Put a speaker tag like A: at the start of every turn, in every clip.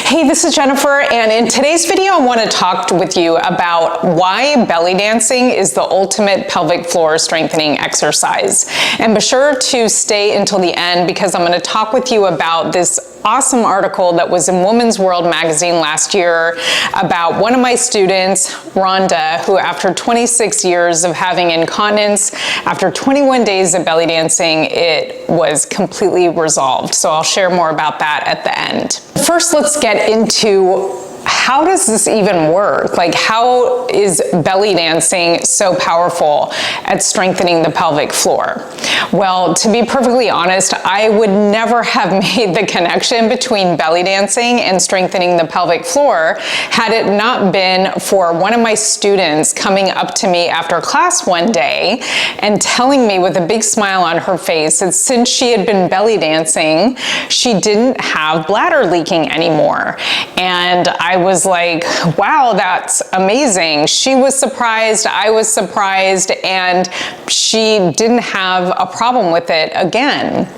A: Hey, this is Jennifer, and in today's video I want to talk with you about why belly dancing is the ultimate pelvic floor strengthening exercise. And be sure to stay until the end because I'm going to talk with you about this awesome article that was in Women's World magazine last year about one of my students, Rhonda, who after 26 years of having incontinence, after 21 days of belly dancing, it was completely resolved. So I'll share more about that at the end. First, let's get into how does this even work? Like, how is belly dancing so powerful at strengthening the pelvic floor? Well, to be perfectly honest, I would never have made the connection between belly dancing and strengthening the pelvic floor had it not been for one of my students coming up to me after class one day and telling me with a big smile on her face that since she had been belly dancing, she didn't have bladder leaking anymore. And I was like, wow, that's amazing. She was surprised, I was surprised, and she didn't have a problem with it again.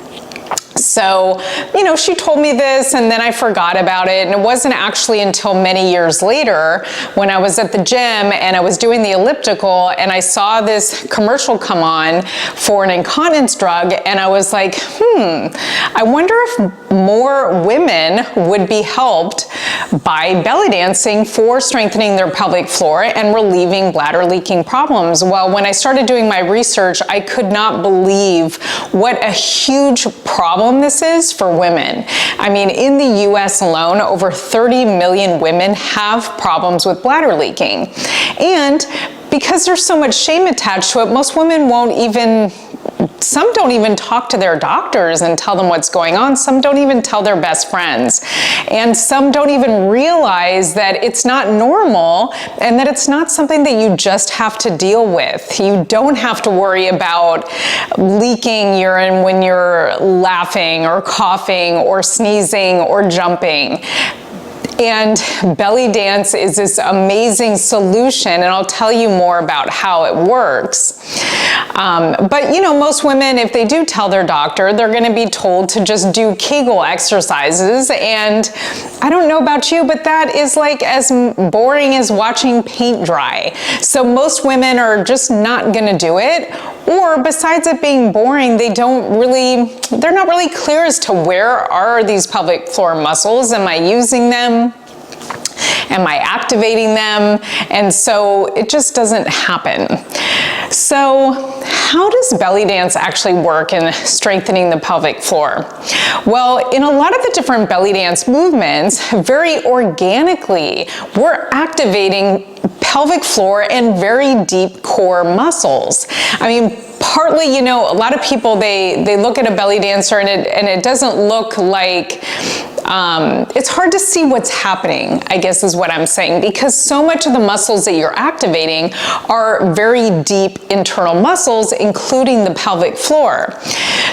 A: So, you know, she told me this and then I forgot about it. And it wasn't actually until many years later when I was at the gym and I was doing the elliptical and I saw this commercial come on for an incontinence drug. And I was like, I wonder if more women would be helped by belly dancing for strengthening their pelvic floor and relieving bladder leaking problems. Well, when I started doing my research, I could not believe what a huge problem this is for women. I mean, in the US alone, over 30 million women have problems with bladder leaking. And because there's so much shame attached to it, most women some don't even talk to their doctors and tell them what's going on. Some don't even tell their best friends. And some don't even realize that it's not normal and that it's not something that you just have to deal with. You don't have to worry about leaking urine when you're laughing or coughing or sneezing or jumping. And belly dance is this amazing solution, and I'll tell you more about how it works. But you know, most women, if they do tell their doctor, they're going to be told to just do kegel exercises. And I don't know about you, but that is like as boring as watching paint dry. So most women are just not going to do it. Or besides it being boring, they're not really clear as to where are these pelvic floor muscles. Am I using them? Am I activating them? And so it just doesn't happen. So how does belly dance actually work in strengthening the pelvic floor? Well, in a lot of the different belly dance movements, very organically, we're activating pelvic floor and very deep core muscles. I mean, partly, you know, a lot of people, they look at a belly dancer and it doesn't look like, it's hard to see what's happening, I guess is what I'm saying, because so much of the muscles that you're activating are very deep internal muscles, including the pelvic floor.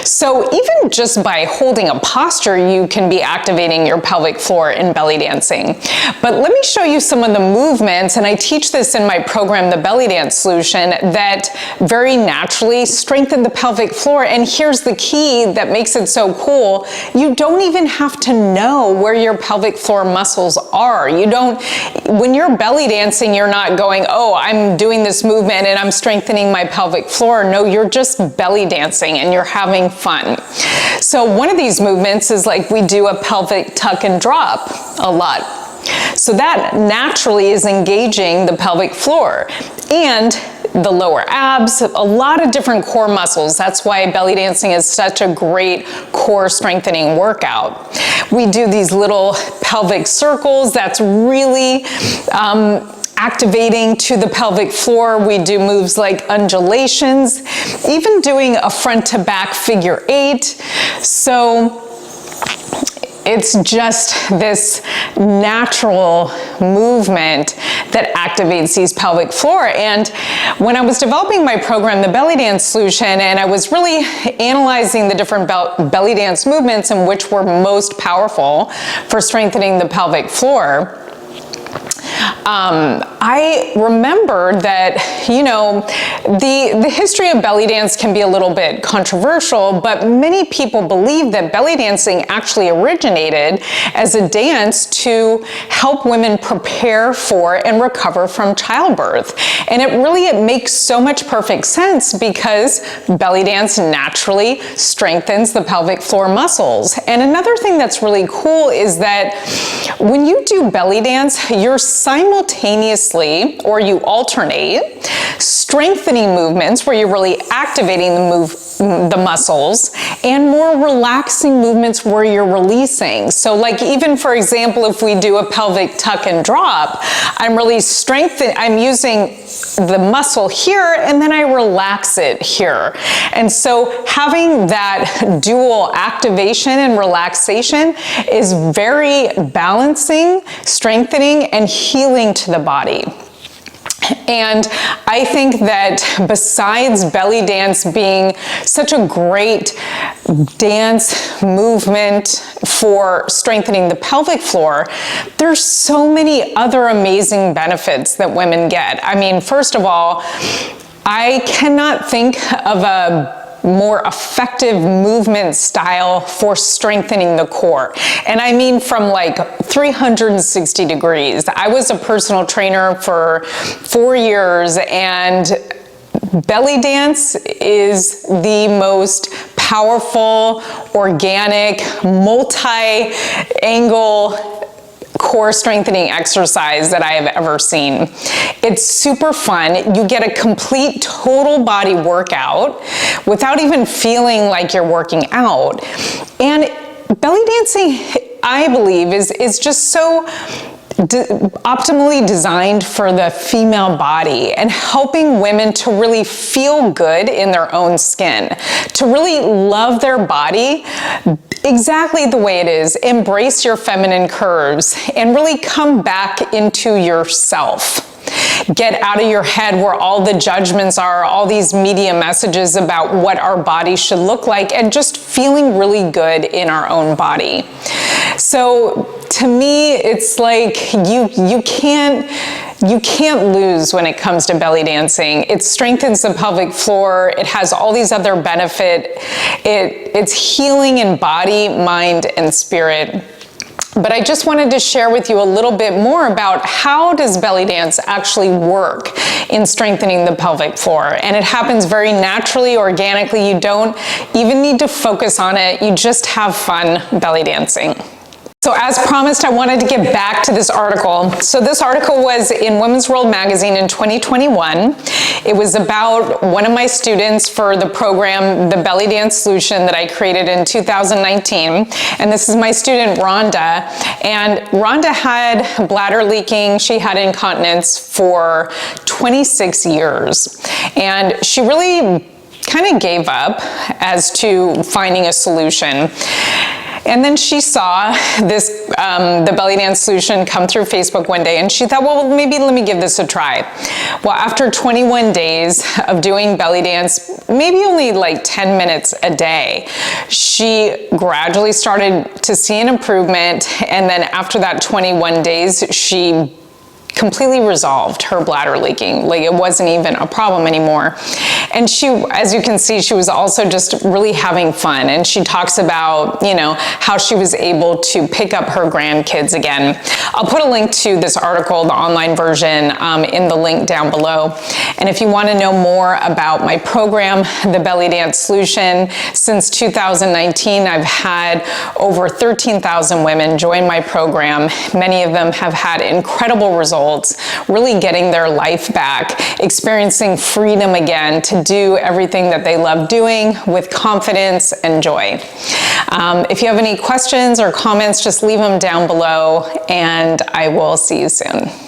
A: So even just by holding a posture, you can be activating your pelvic floor in belly dancing. But let me show you some of the movements, and I teach this in my program, The Belly Dance Solution, that very naturally strengthen the pelvic floor. And here's the key that makes it so cool. You don't even have to know where your pelvic floor muscles are. When you're belly dancing, you're not going, oh, I'm doing this movement and I'm strengthening my pelvic floor. No, you're just belly dancing and you're having fun. So one of these movements is like we do a pelvic tuck and drop a lot. So that naturally is engaging the pelvic floor and the lower abs, a lot of different core muscles. That's why belly dancing is such a great core strengthening workout. We do these little pelvic circles. That's really activating to the pelvic floor. We do moves like undulations, even doing a front to back figure 8. So it's just this natural movement that activates these pelvic floor. And when I was developing my program, The Belly Dance Solution, and I was really analyzing the different belly dance movements and which were most powerful for strengthening the pelvic floor, I remember that, you know, the history of belly dance can be a little bit controversial, but many people believe that belly dancing actually originated as a dance to help women prepare for and recover from childbirth. And it makes so much perfect sense because belly dance naturally strengthens the pelvic floor muscles. And another thing that's really cool is that when you do belly dance, you're simultaneously, or you alternate, strengthening movements where you're really activating the muscles, and more relaxing movements where you're releasing. So like even for example, if we do a pelvic tuck and drop, I'm really I'm using the muscle here and then I relax it here. And so having that dual activation and relaxation is very balancing, strengthening, and healing to the body. And I think that besides belly dance being such a great dance movement for strengthening the pelvic floor, there's so many other amazing benefits that women get. I mean, first of all, I cannot think of a more effective movement style for strengthening the core. And I mean from like 360 degrees. I was a personal trainer for 4 years, and belly dance is the most powerful, organic, multi-angle core strengthening exercise that I have ever seen. It's super fun. You get a complete total body workout without even feeling like you're working out. And belly dancing, I believe, is just so optimally designed for the female body and helping women to really feel good in their own skin, to really love their body exactly the way it is, embrace your feminine curves, and really come back into yourself. Get out of your head where all the judgments are, all these media messages about what our body should look like, and just feeling really good in our own body. So to me, it's like you can't lose when it comes to belly dancing. It strengthens the pelvic floor. It has all these other benefits. It's healing in body, mind, and spirit. But I just wanted to share with you a little bit more about how does belly dance actually work in strengthening the pelvic floor. And it happens very naturally, organically. You don't even need to focus on it. You just have fun belly dancing. So as promised, I wanted to get back to this article. So this article was in Women's World magazine in 2021. It was about one of my students for the program, the Belly Dance Solution, that I created in 2019. And this is my student, Rhonda. And Rhonda had bladder leaking. She had incontinence for 26 years. And she really kind of gave up as to finding a solution. And then she saw this, the Belly Dance Solution come through Facebook one day, and she thought, well, maybe let me give this a try. Well, after 21 days of doing belly dance, maybe only like 10 minutes a day, she gradually started to see an improvement. And then after that 21 days, she completely resolved her bladder leaking. Like it wasn't even a problem anymore. And she, as you can see, she was also just really having fun. And she talks about, you know, how she was able to pick up her grandkids again. I'll put a link to this article, the online version, in the link down below. And if you want to know more about my program, the Belly Dance Solution, since 2019, I've had over 13,000 women join my program. Many of them have had incredible results, really getting their life back, experiencing freedom again to do everything that they love doing with confidence and joy. If you have any questions or comments, just leave them down below, and I will see you soon.